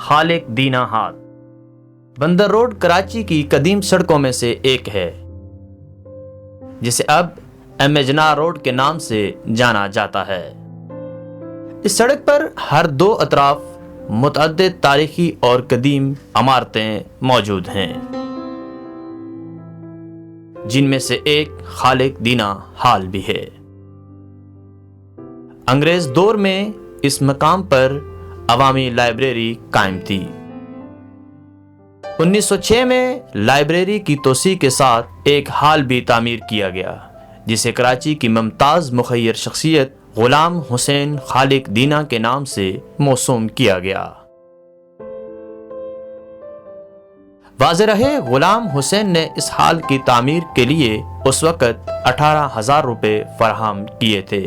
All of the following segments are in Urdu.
خالق دینا ہاتھ بندر روڈ کراچی کی قدیم سڑکوں میں سے ایک ہے، جسے اب ایم جناح روڈ کے نام سے جانا جاتا ہے۔ اس سڑک پر ہر دو اطراف متعدد تاریخی اور قدیم عمارتیں موجود ہیں، جن میں سے ایک خالق دینا ہال بھی ہے۔ انگریز دور میں اس مقام پر عوامی لائبریری قائم تھی۔ 1906 میں لائبریری کی توسیع کے ساتھ ایک ہال بھی تعمیر کیا گیا، جسے کراچی کی ممتاز مخیر شخصیت غلام حسین خالق دینا کے نام سے موسوم کیا گیا۔ واضح رہے، غلام حسین نے اس ہال کی تعمیر کے لیے اس وقت 18,000 روپے فراہم کیے تھے۔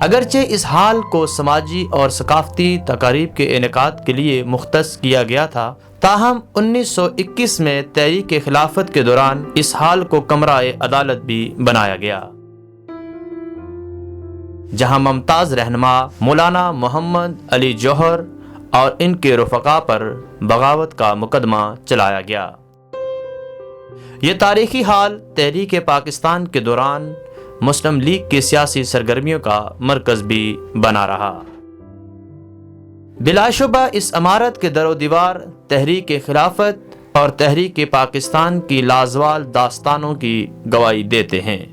اگرچہ اس ہال کو سماجی اور ثقافتی تقاریب کے انعقاد کے لیے مختص کیا گیا تھا، تاہم 1921 میں تحریک خلافت کے دوران اس ہال کو کمرہ عدالت بھی بنایا گیا، جہاں ممتاز رہنما مولانا محمد علی جوہر اور ان کے رفقا پر بغاوت کا مقدمہ چلایا گیا۔ یہ تاریخی ہال تحریک پاکستان کے دوران مسلم لیگ کی سیاسی سرگرمیوں کا مرکز بھی بنا رہا۔ بلا شبہ اس عمارت کے در و دیوار تحریک خلافت اور تحریک پاکستان کی لازوال داستانوں کی گواہی دیتے ہیں۔